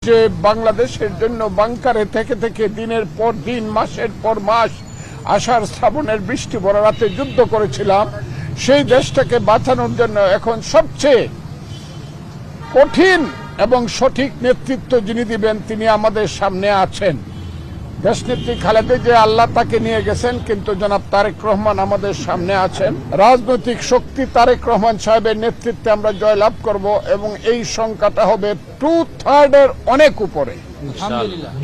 যে বাংলাদেশের জন্য বাংকারে থেকে থেকে দিনের পর দিন মাসের পর মাস আষাঢ় শ্রাবণের বৃষ্টি ভরা রাতে যুদ্ধ করেছিলাম, সেই দেশটাকে বাঁচানোর জন্য এখন সবচেয়ে কঠিন এবং সঠিক নেতৃত্ব যিনি দিবেন তিনি আমাদের সামনে আছেন। দেশনেত্রী খালেদা জিয়া আল্লাহ তাকে নিয়ে গেছেন, কিন্তু জনাব তারেক রহমান আমাদের সামনে আছেন। রাজনৈতিক শক্তি তারেক রহমান সাহেবের নেতৃত্বে আমরা জয়লাভ করব এবং এই সংখ্যাটা হবে 2/3 অনেক উপরে,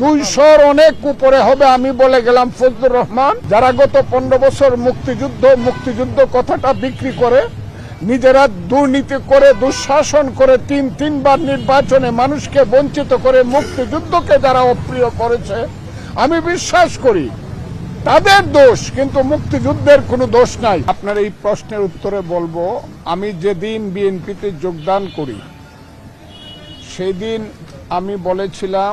200 অনেক উপরে হবে। আমি বলে গেলাম ফজলুর রহমান, যারা গত 15 বছর মুক্তিযুদ্ধ কথাটা বিক্রি করে নিজেরা দুর্নীতি করে দুঃশাসন করে তিনবার নির্বাচনে মানুষকে বঞ্চিত করে মুক্তিযুদ্ধকে যারা অপ্রিয় করেছে, আমি বিশ্বাস করি তাদের দোষ, কিন্তু মুক্তিযুদ্ধের কোনো দোষ নাই। আপনার এই প্রশ্নের উত্তরে বলবো, আমি যেদিন বিএনপিতে যোগদান করি সেই দিন আমি বলেছিলাম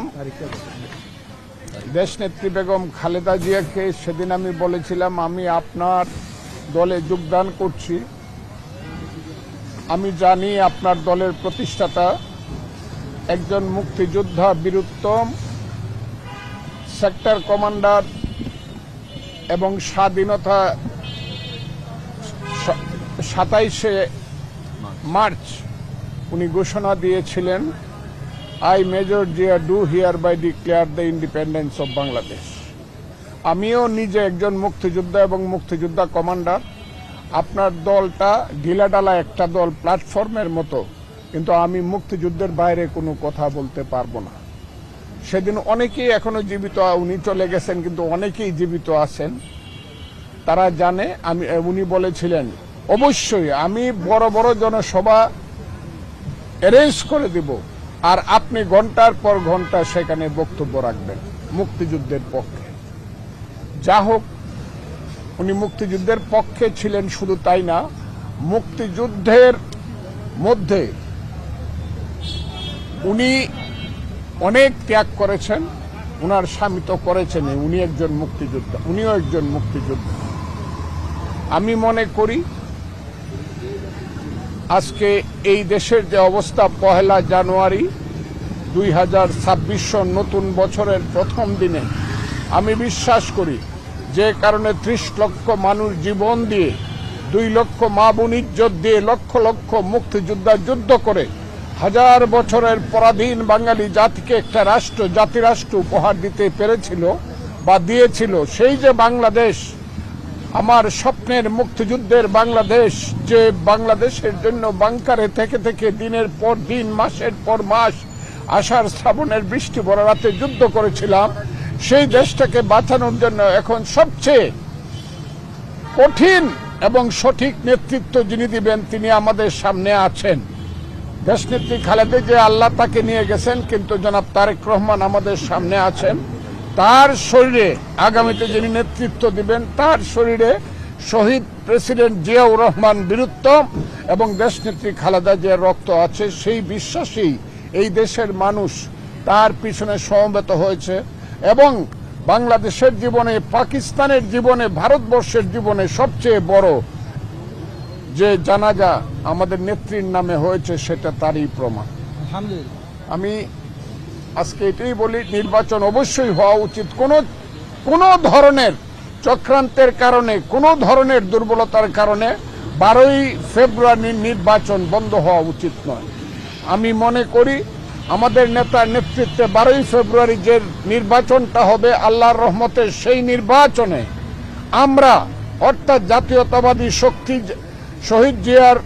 দেশনেত্রী বেগম খালেদা জিয়াকে, সেদিন আমি বলেছিলাম আমি আপনার দলে যোগদান করছি। আমি জানি আপনার দলের প্রতিষ্ঠাতা একজন মুক্তিযোদ্ধা, বীরুত্তম সেক্টর কমান্ডার এবং স্বাধীনতা 27শে মার্চ উনি ঘোষণা দিয়েছিলেন, I major Zia do hereby declare the independence of Bangladesh. আমিও নিজে একজন মুক্তিযোদ্ধা এবং মুক্তিযোদ্ধা কমান্ডার। আপনার দলটা ঢিলাঢালা একটা দল, প্ল্যাটফর্মের মতো, কিন্তু আমি মুক্তিযুদ্ধের বাইরে কোনো কথা বলতে পারবো না। সেদিন অনেকেই এখনো জীবিত, উনি চলে গেছেন কিন্তু অনেকেই জীবিত আছেন, তারা জানে। উনি বলেছিলেন অবশ্যই আমি বড় বড় জনসভা অ্যারেঞ্জ করে দিব আর আপনি ঘন্টার পর ঘন্টা সেখানে বক্তব্য রাখবেন মুক্তিযুদ্ধের পক্ষে। যা হোক, উনি মুক্তিযুদ্ধের পক্ষে ছিলেন, শুধু তাই না, মুক্তিযুদ্ধের মধ্যে উনি অনেক ত্যাগ করেছেন। উনার স্বামী তো করেছেন, উনিও একজন মুক্তিযোদ্ধা। আমি মনে করি আজকে এই দেশের যে অবস্থা, 1 জানুয়ারি 2026 নতুন বছরের প্রথম দিনে আমি বিশ্বাস করি যে কারণে 30 লক্ষ মানুষ জীবন দিয়ে, 2 লক্ষ মা বোন ইজ্জত দিয়ে, লক্ষ লক্ষ মুক্তিযোদ্ধা যুদ্ধ করে হাজার বছরের পরাধীন বাঙালি জাতিকে একটা জাতিরাষ্ট্র উপহার দিতে পেরেছিল বা দিয়েছিল। সেই যে বাংলাদেশ, আমার স্বপ্নের মুক্তিযুদ্ধের বাংলাদেশ, যে বাংলাদেশের জন্য বাংকারে থেকে থেকে দিনের পর দিন মাসের পর মাস আষাঢ় শ্রাবণের বৃষ্টি ভরা রাতে যুদ্ধ করেছিলাম, সেই দেশটাকে বাঁচানোর জন্য এখন সবচেয়ে কঠিন এবং সঠিক নেতৃত্ব যিনি দিবেন তিনি আমাদের সামনে আছেন। দেশনেত্রী খালেদা জিয়া আল্লাহ তাকে নিয়ে গেছেন, কিন্তু জনাব তারেক রহমান আমাদের সামনে আছেন। তার শরীরে আগামীতে যিনি নেতৃত্ব দিবেন, তার শরীরে শহীদ প্রেসিডেন্ট জিয়াউর রহমান বীরুত্তম এবং দেশনেত্রী খালেদা জিয়ার রক্ত আছে। সেই বিশ্বাসেই এই দেশের মানুষ তার পিছনে সমবেত হয়েছে এবং বাংলাদেশের জীবনে, পাকিস্তানের জীবনে, ভারতবর্ষের জীবনে সবচেয়ে বড় যে জানাজা আমাদের নেত্রীর নামে হয়েছে সেটা তারই প্রমাণ। আমি আজকে এটাই বলি, নির্বাচন অবশ্যই হওয়া উচিত। কোনো ধরনের চক্রান্তের কারণে, কোনো ধরনের দুর্বলতার কারণে 12ই ফেব্রুয়ারির নির্বাচন বন্ধ হওয়া উচিত নয়। আমি মনে করি আমাদের নেতার নেতৃত্বে 12ই ফেব্রুয়ারি যে নির্বাচনটা হবে আল্লাহর রহমতে, সেই নির্বাচনে আমরা, অর্থাৎ জাতীয়তাবাদী শক্তি শহীদ জিয়ার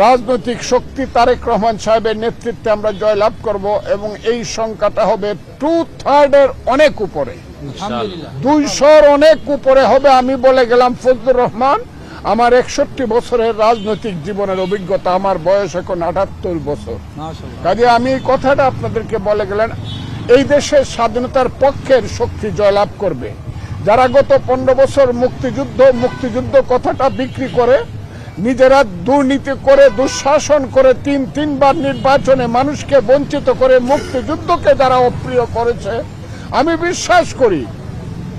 রাজনৈতিক শক্তি তারেক রহমান সাহেবের নেতৃত্বে আমরা জয়লাভ করব এবং এই সংখ্যাটা হবে 2/3 অনেক উপরে, 200 অনেক উপরে হবে। আমি বলে গেলাম ফজলুর রহমান, আমার 61 বছরের রাজনৈতিক জীবনের অভিজ্ঞতা, আমার বয়স এখন 78 বছর। কাজে আমি এই কথাটা আপনাদেরকে বলে গেলেন, এই দেশের স্বাধীনতার পক্ষের শক্তি জয়লাভ করবে। যারা গত 15 বছর মুক্তিযুদ্ধ কথাটা বিক্রি করে নিজেরা দুর্নীতি করে দুঃশাসন করে তিনবার নির্বাচনে মানুষকে বঞ্চিত করে মুক্তিযুদ্ধকে যারা অপ্রিয় করেছে, আমি বিশ্বাস করি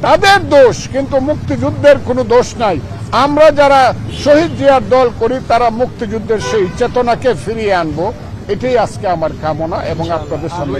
তাদের দোষ, কিন্তু মুক্তিযুদ্ধের কোনো দোষ নাই। আমরা যারা শহীদ জিয়ার দল করি তারা মুক্তিযুদ্ধের সেই চেতনাকে ফিরিয়ে আনবো, এটাই আজকে আমার কামনা এবং আপনাদের সামনে